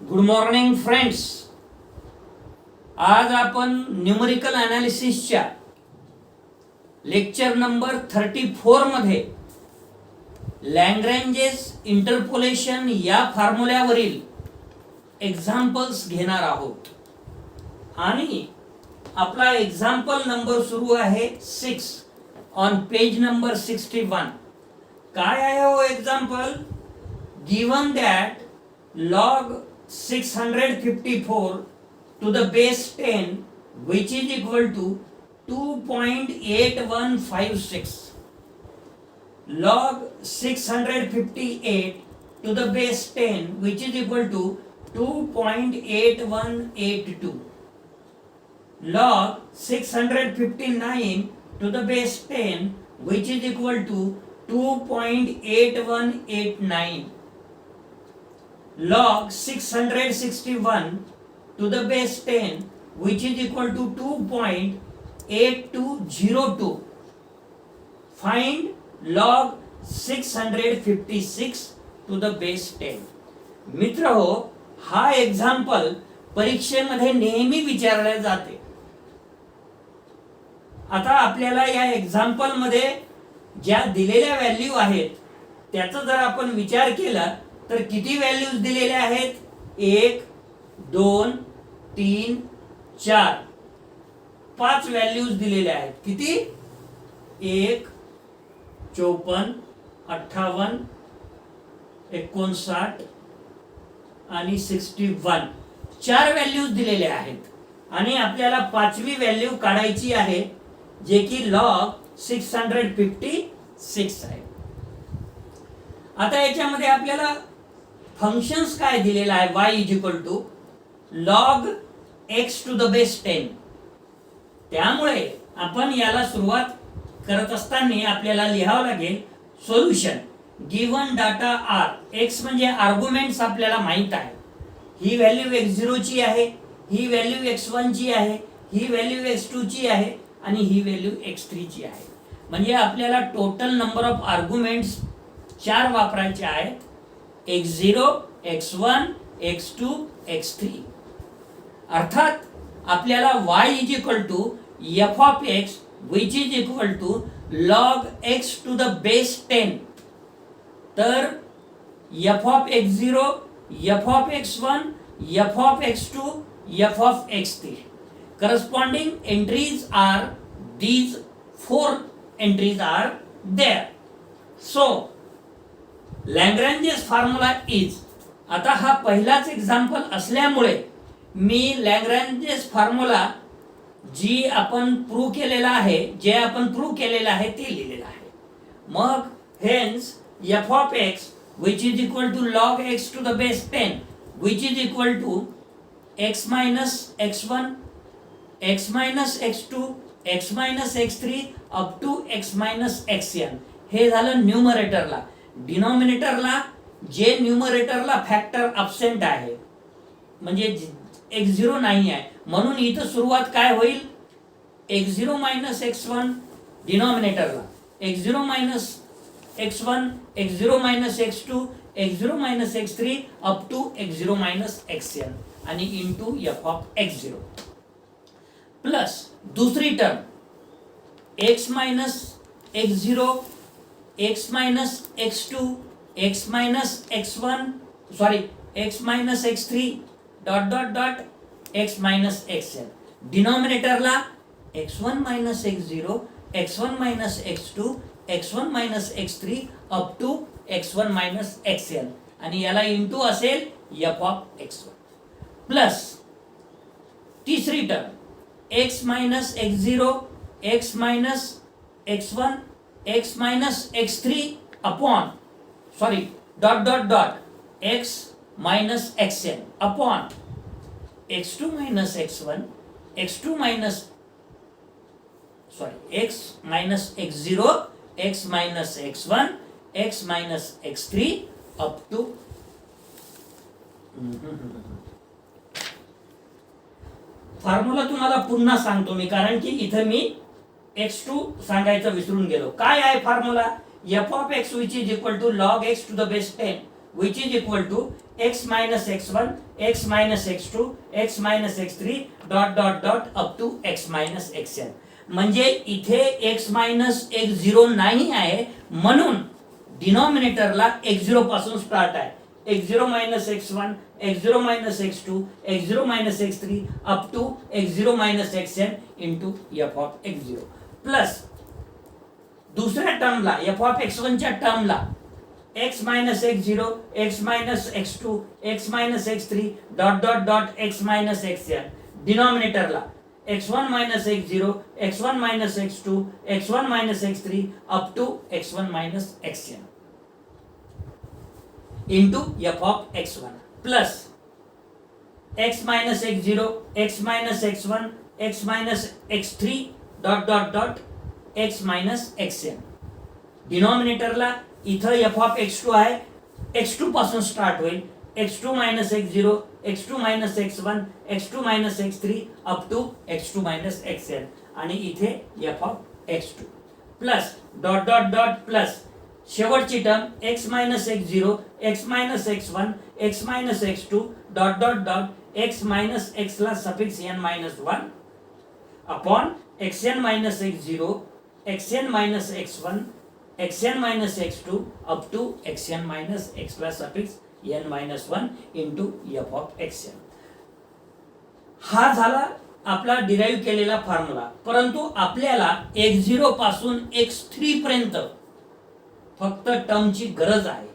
Good morning friends. आज आपण numerical अनालिसिसच्या lecture number 34 मध्ये लॅग्रेंजेस इंटरपोलेशन या फॉर्म्युल्यावरील एक्झाम्पल्स घेणार आहोत. आणि आपला एक्झाम्पल नंबर सुरू आहे 6 ऑन पेज नंबर 61. काय आहे हो example? Given that log 654 to the base 10 which is equal to 2.8156. log 658 to the base 10 which is equal to 2.8182. log 659 to the base 10 which is equal to 2.8189. log 661 to the base 10 which is equal to 2.8202. Find log 656 to the base 10. मित्र हो, हा example परीक्षेमध्ये नेहमी विचारले जाते. आता आपल्याला या एक्झाम्पल मध्ये ज्या दिलेल्या व्हॅल्यू आहेत त्याचा जर आपण विचार केला तर किती व्हॅल्यूज दिलेल्या आहेत? 1 2 3 4 5 व्हॅल्यूज दिलेल्या आहेत. किती? 1 54 58 59 आणि 61. 4 व्हॅल्यूज दिलेल्या आहेत आणि आपल्याला पाचवी व्हॅल्यू काढायची आहे जे की log 656 आहे. आता याच्यामध्ये आपल्याला फंक्शन्स काय दिलेला आहे? y is equal to log x to the base 10. त्यामुळे आपण याला सुरुवात करत असताना आपल्याला लिहावं लागेल solution. Given data r, x म्हणजे आर्ग्युमेंट्स आपल्याला माहित आहे. ही व्हॅल्यू x0 ची आहे, ही व्हॅल्यू x1 ची आहे, ही व्हॅल्यू x2 ची आहे आणि ही व्हॅल्यू x3 ची आहे. म्हणजे आपल्याला टोटल नंबर ऑफ आर्ग्युमेंट्स 4 वापरायचे आहेत. x0, x1, x2, x3. अर्थात आपल्याला y is equal to f of x which is equal to log x to the base 10. तर f of x0, f of x1, f of x2, f of x3. Corresponding entries are these 4 entries are there. So Lagrange's formula is. आता हा पहिलाच example असल्यामुळे मी लॅग्रेंजेस formula जी आपण prove केलेला आहे, जे आपण प्रूव्ह केलेलं आहे ते लिहिलेलं आहे. मग hence f of x which is equal to log x to the base 10 which is equal to x minus x1, x minus x2, x minus x3 up to x minus xn. हे झालं न्यूमरेटरला. डिनॉमिनेटरला जे न्यूमरेटरला factor absent आहे म्हणजे x0 नाही आहे म्हणून इथं सुरुवात काय होईल? x0 मायनस x1 डिनॉमिनेटरला, x0 minus x1, x0 minus x2, x0 minus x3 up to x0 minus xn आणि into f of x0 plus दुसरी term x minus x0, x minus x2, x minus x1, sorry, x minus x3 dot dot dot x minus xn. डिनॉमिनेटरला x1 minus x0, x1 minus x2, x1 minus x3 up to x1 minus xn आणि याला into असेल f of x1 plus तिसरी term x minus x0, x minus x1, x minus x3 upon dot dot dot x minus xn upon x2 minus x1, x2 minus x minus x0, x minus x1, x minus x3 up to formula तुम्हाला पुन्हा सांगतो मी कारण की इथं मी x2 सांगायचं विसरून गेलो. काय आहे formula? f of x which is equal to log x to the base 10 which is equal to x minus x1, x minus x2, x minus x3 dot dot dot up to x minus xn. म्हणजे इथे x minus x0 नाही आहे, म्हणून डिनॉमिनेटरला x0 पासून start आहे. x0 minus x1, x0 minus x2, x0 minus x3 up to x0 minus xn into f of x0 plus दुसऱ्या टर्मला f of x1 च्या टर्मला x minus x0, x minus x2, x minus x3 dot dot dot x minus xn. डिनॉमिनेटरला x1 minus x0, x1 minus x2, x1 minus x3 up to x1 minus xn into f of x1 plus x minus x0, x minus x1, x minus x3 dot dot dot x minus xn. डिनॉमिनेटरला इथं f of x2 आहे, x2 पासून start होईल, x2 minus x0, x2 minus x1, x2 minus x3 up to x2 minus xn आणि इथे f of x2 plus dot dot dot plus शेवटची term x minus x0, x minus x1, x minus x2 dot dot dot x minus x ला suffix n minus 1 upon xn minus x0, xn minus x1, xn minus x2 up to xn minus x ला suffix n minus 1 into f of xn. हा झाला आपला derive केलेला formula. परंतु आपल्याला x0 पासून x3 पर्यंत फक्त टर्मची गरज आहे.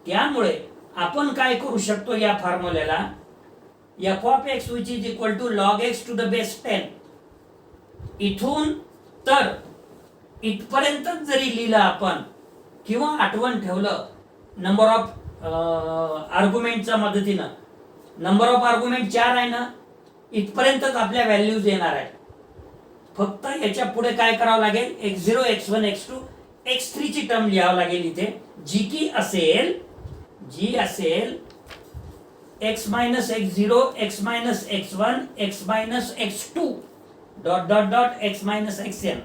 त्यामुळे आपण काय करू शकतो या फॉर्म्युल्याला f of x which is equal to log x to the base 10 इथून तर इथपर्यंत जरी लिहिलं आपण किंवा आठवण ठेवलं नंबर ऑफ आर्ग्युमेंटच्या मदतीनं, नंबर ऑफ आर्ग्युमेंट 4 आहे ना, इथपर्यंतच आपल्या व्हॅल्यूज येणार आहेत. फक्त याच्या पुढे काय करावं लागेल, x0, x1, x2, x3 ची टर्म लिहावं लागेल इथे, जी असेल x minus x0, x minus x1, x minus x2 dot dot dot x minus xn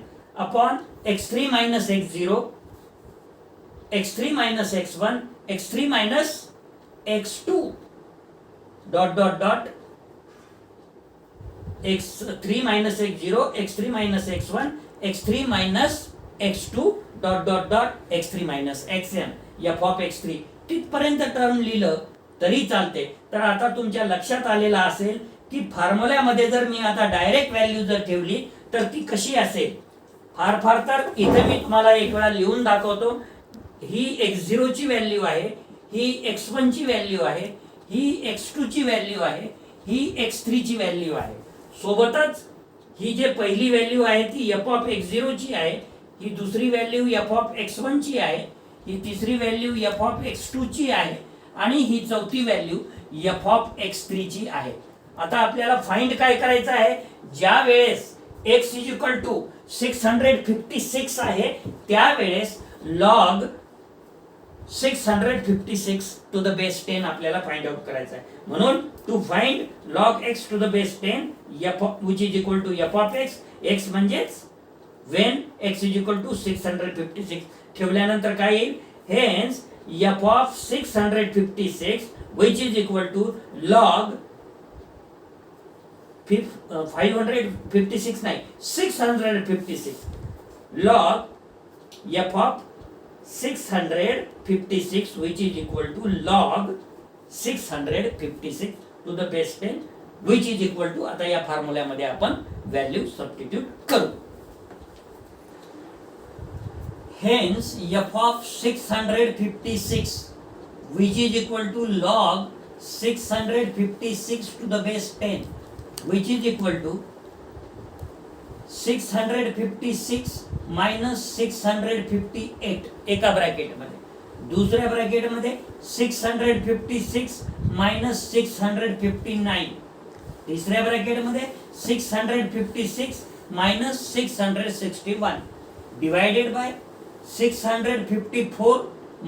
upon x3 minus x0, x3 minus x1, x3 minus x2 dot dot dot x3 minus x0, x3 minus x1, x3 minus x2 dot dot dot x3 minus xn f of x3 तिथपर्यंत term लिहिलं तरी चालते. तर आता तुमच्या लक्षात आलेला असेल की फॉर्म्युल्यामध्ये जर मी आता डायरेक्ट व्हॅल्यू जर ठेवली तर ती कशी असेल. फार फार तर इथे मी तुम्हाला एक वेळा लिहून दाखवतो. ही x0 ची व्हॅल्यू आहे, ही x1 ची व्हॅल्यू आहे, ही x2 ची व्हॅल्यू आहे, ही x3 ची व्हॅल्यू आहे. सोबतच ही जे पहिली व्हॅल्यू आहे ती f of x0 ची आहे, ही दुसरी व्हॅल्यू f of x1 ची आहे, ही तिसरी व्हॅल्यू f of x2 ची आहे आणि ही चौथी व्हॅल्यू f of x3 ची आहे. आता आपल्याला फाइंड काय करायचं आहे, ज्या वेळेस x is equal to 656 आहे त्यावेळेस log 656 टू द बेस 10 आपल्याला फाइंड आउट करायचं आहे. म्हणून to find log x to the base 10 which is equal to f of x म्हणजेच when x is equal to 656 ठेवल्यानंतर काय येईल, hence f of 656 which is equal to log 556 नाही 656 log f of 656 which is equal to log 656 to the base 10 which is equal to आता या फॉर्म्युल्यामध्ये आपण value substitute करू. Hence f of 656 which is equal to log 656 to the base 10 which is equal to 656 minus 658 एका ब्रॅकेटमध्ये, दुसऱ्या ब्रॅकेटमध्ये 656 minus 659, तिसऱ्या ब्रॅकेटमध्ये 656 minus 661 divided by 654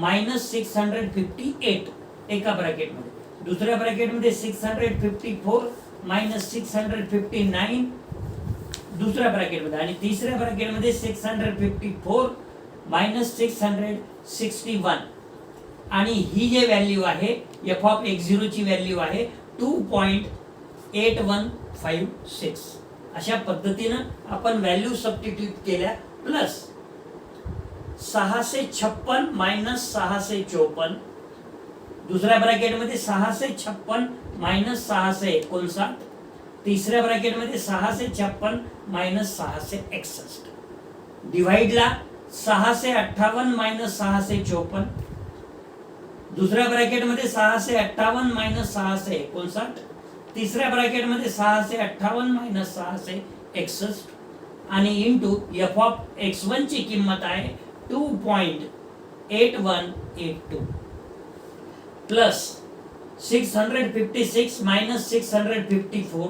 minus 658 एका ब्रॅकेटमध्ये, दुसऱ्या ब्रॅकेटमध्ये 654 minus 659 दुसऱ्या ब्रॅकेटमध्ये आणि तिसऱ्या ब्रॅकेटमध्ये 654 minus 661 आणि ही जे व्हॅल्यू आहे एफ ऑफ x0 ची व्हॅल्यू आहे 2.8156. अशा पद्धतीनं आपण व्हॅल्यू सबस्टिट्यूट केल्या. प्लस 656 मायनस 654, दुसऱ्या ब्रॅकेटमध्ये 656 मायनस 659, तिसऱ्या ब्रॅकेटमध्ये 656 मायनस 661, डिवाइडला 658 मायनस 654, दुसऱ्या ब्रॅकेटमध्ये 658 मायनस 659, तिसऱ्या ब्रॅकेटमध्ये 658 मायनस 661 आणि इंटू एफ ऑफ x1 ची किंमत आहे 2.8182 plus 656 minus 654,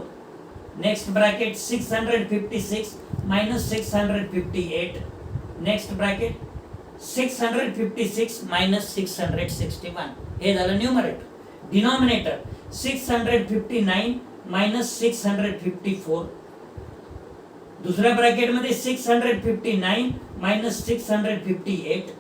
next bracket 656 minus 658, next bracket 656 minus 661. हे झालं न्यूमरेटर. डिनॉमिनेटर 659 मायनस 654, दुसऱ्या ब्रॅकेटमध्ये 659 मायनस 658,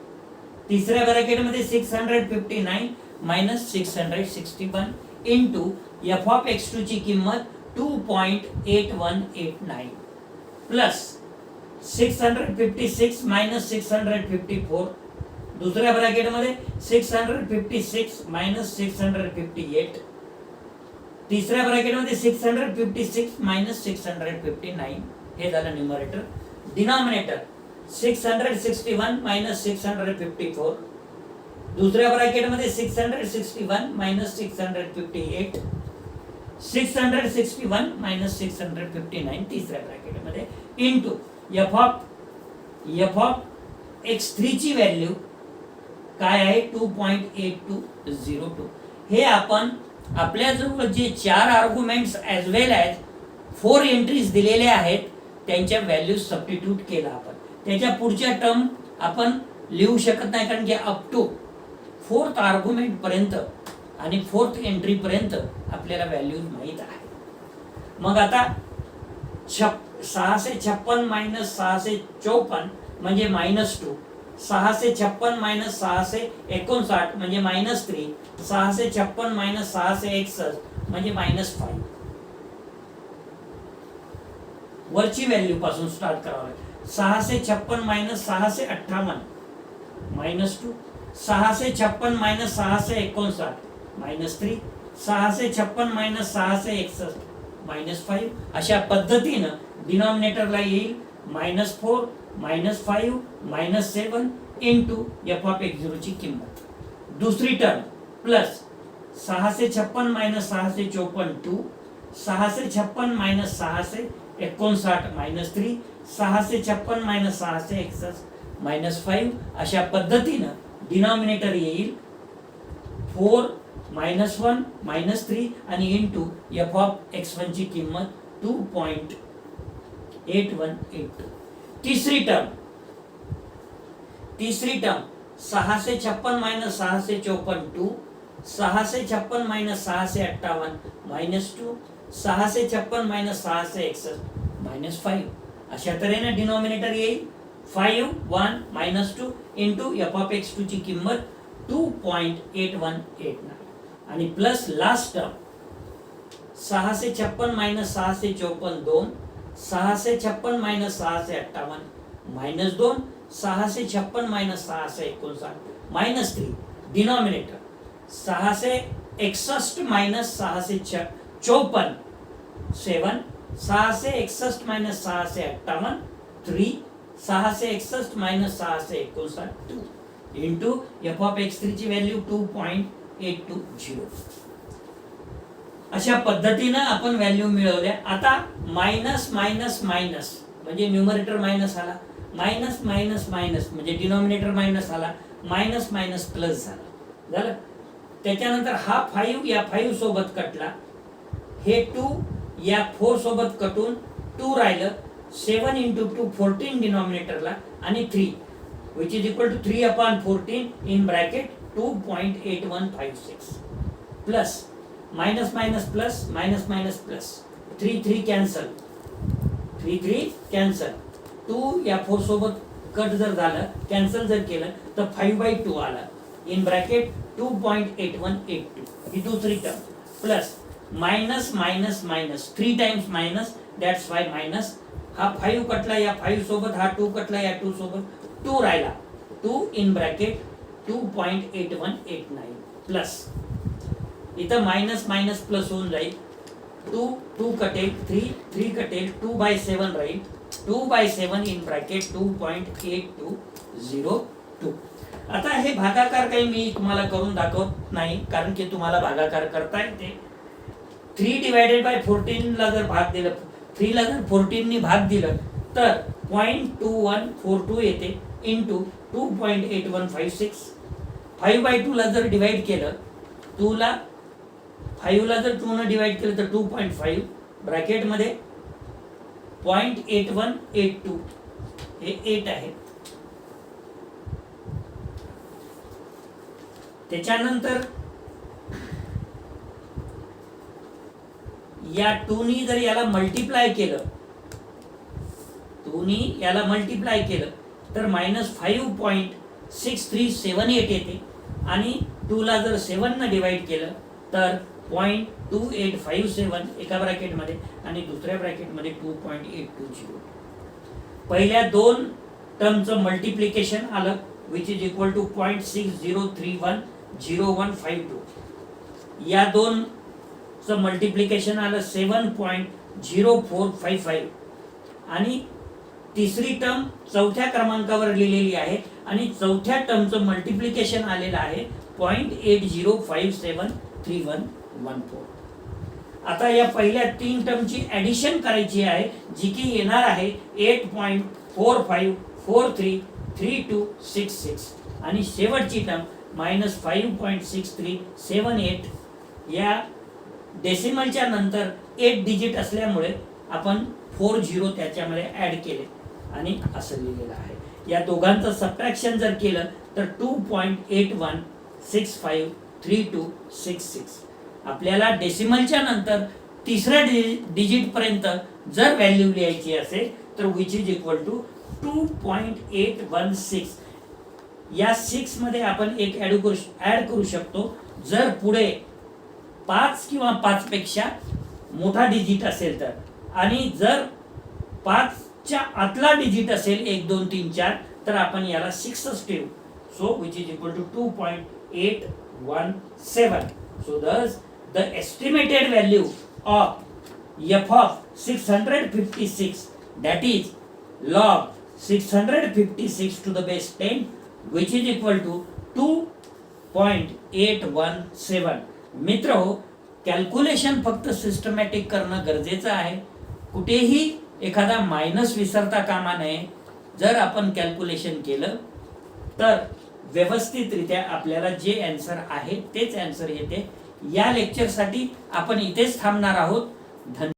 तिसऱ्या ब्रॅकेटमध्ये 659 minus 661 into F of x2 ची किंमत 2.8189 प्लस 656 मायनस 654, दुसऱ्या ब्रॅकेटमध्ये 656 मायनस 658, तिसऱ्या ब्रॅकेटमध्ये 656 मायनस 659. हे झालं न्यूमरेटर. डिनॉमिनेटर 661 मायनस 654, दुसऱ्या ब्रॅकेटमध्ये 661 मायनस 658, 661 मायनस 659 तिसऱ्या ब्रॅकेटमध्ये इंटू एफ ऑफ x3 ची व्हॅल्यू काय आहे 2.8202. हे आपण आपल्याजवळ जे 4 आर्ग्युमेंट्स ॲज वेल ॲज 4 एंट्रीज दिलेले आहेत त्यांच्या व्हॅल्यू सबस्टिट्यूट केला. आपण त्याच्या पुढच्या टर्म आपण लिहू शकत नाही कारण की अप टू 4th आर्ग्युमेंट पर्यंत आणि 4th एंट्री पर्यंत आपल्याला व्हॅल्यूज माहित आहे. मग आता 656 मायनस 654 म्हणजे -2, 656 मायनस 659 म्हणजे -3, 656 मायनस 661 म्हणजे -5. वरची व्हॅल्यू पासून स्टार्ट करावं लागेल. 656 मायनस 658 -2, 656 मायनस 659 -3, 656 मायनस 661 -5. अशा पद्धतीनं डिनॉमिनेटरला येईल -4 -5 -7 इंटू एफ ऑफ x0 ची किंमत. दुसरी term plus 656 minus 654 2, 656 minus 659 -3, 656 minus 661 -5. अशा पद्धतीनं डिनॉमिनेटर येईल 4 -1 -3 आणि इंटू एफ ऑफ x1 ची किंमत 2.8182. तिसरी टर्म 656 मायनस 654 2, 656 मायनस 658 -2, 656 मायनस 661 -5. अशा तऱ्हेने डिनॉमिनेटर येईल 5 1 -2 इंटू एफ ऑफ x2 ची किंमत 2.8189 आणि plus last term 656 minus 654 2, 656 minus 658 -2, 656 minus 659 -3. Denominator 661 minus 654 7, 661 minus 658 3, 661 minus 659 2 into F of x3 ची व्हॅल्यू 2.820. अशा पद्धतीनं आपण व्हॅल्यू मिळवल्या. आता मायनस मायनस मायनस म्हणजे न्यूमरेटर मायनस आला, मायनस मायनस मायनस म्हणजे डिनॉमिनेटर मायनस आला, मायनस मायनस प्लस झालं. त्याच्यानंतर हा 5 या 5 सोबत कटला, हे 2 या 4 सोबत कटून 2 राहिलं, 7 इंटू 2 14 डिनॉमिनेटरला आणि 3 which is equal to 3/14 in bracket 2.8156 plus minus minus plus minus minus plus 3 cancel 3 cancel 2 या 4 सोबत कट जर झालं कॅन्सल जर केलं तर 5/2 आला इन ब्रॅकेट 2.8182 ही दुसरी term plus minus minus minus 3 times minus, that's y minus. हा 5 कटला या 5 सोबत, हा 2 कटला या 2 सोबत, 2 राहिला, 2 इन ब्रॅकेट 2.8189 प्लस इथं मायनस मायनस प्लस होऊन जाईल, 2 कटेल, 3 कटेल, 2/7 राहील, 2/7 इन ब्रॅकेट 2.8202. आता हे भागाकार काही मी तुम्हाला करून दाखवत नाही, कारण की तुम्हाला भागाकार करता येते. 3/14 ला जर भाग दिलं, 3 ला जर 14 नी भाग दिलं तर 0.2142 येते इंटू 2.8156. 5/2 ला जर डिवाइड केलं, 5 ला जर 2 ने डिवाइड केलं तर 2.5 ब्रॅकेट मध्ये 0.8182 हे 8 आहे. त्याच्यानंतर या 2 नी जर याला मल्टिप्लाय केलं, 2 नी याला मल्टिप्लाय केलं तर -5.6378 येते आणि 2 ला जर 7 ने डिवाइड केलं तर 0.2857 एका ब्रॅकेट मध्ये आणि दुसऱ्या ब्रॅकेट मध्ये 2.820. पहिल्या दोन टर्मचं मल्टिप्लिकेशन आलं which is equal to 0.60310152. या दोन चं मल्टिप्लिकेशन आलं 7.0455 आणि तिसरी टर्म चौथ्या क्रमांकावर लिहिलेली आहे आणि चौथ्या टर्मचं मल्टिप्लिकेशन आलेलं आहे 0.80573114. आता या पहिल्या 3 टर्मची ऍडिशन करायची आहे, जी की येणार आहे 8.45433266 आणि शेवटची टर्म -5.6378. या डेसिमलच्या नंतर 8 डिजिट असल्यामुळे आपण 40 त्याच्यामध्ये ऍड केले आणि असं लिहिलेलं आहे. या दोघांचं सबट्रॅक्शन जर केलं तर 2.81653266. आपल्याला डेसिमलच्या नंतर तिसऱ्या डिजिट पर्यंत जर व्हॅल्यू लिहायची असेल तर विच इज इक्वल टू 2.816. या 6 मध्ये आपण एक ऍड करू शकतो जर पुढे 5 किंवा 5 पेक्षा मोठा डिजिट असेल तर, आणि जर 5 च्या आतला डिजिट असेल 1 2 3 4 तर आपण याला 6च ठेवू. So which is equal to 2.817. So thus the estimated value of f of 656, that is log 656 to the base 10, which is equal to 2.817. मित्रहो, कॅल्क्युलेशन फक्त सिस्टमॅटिक करणं गरजेचं आहे. कुठेही एखादा मायनस विसरता कामा नये. जर आपण कॅल्क्युलेशन केलं तर व्यवस्थितरित्या आपल्याला जे आन्सर आहे तेच आन्सर येते. या लेक्चरसाठी आपण इथेच थांबणार आहोत. धन्यवाद.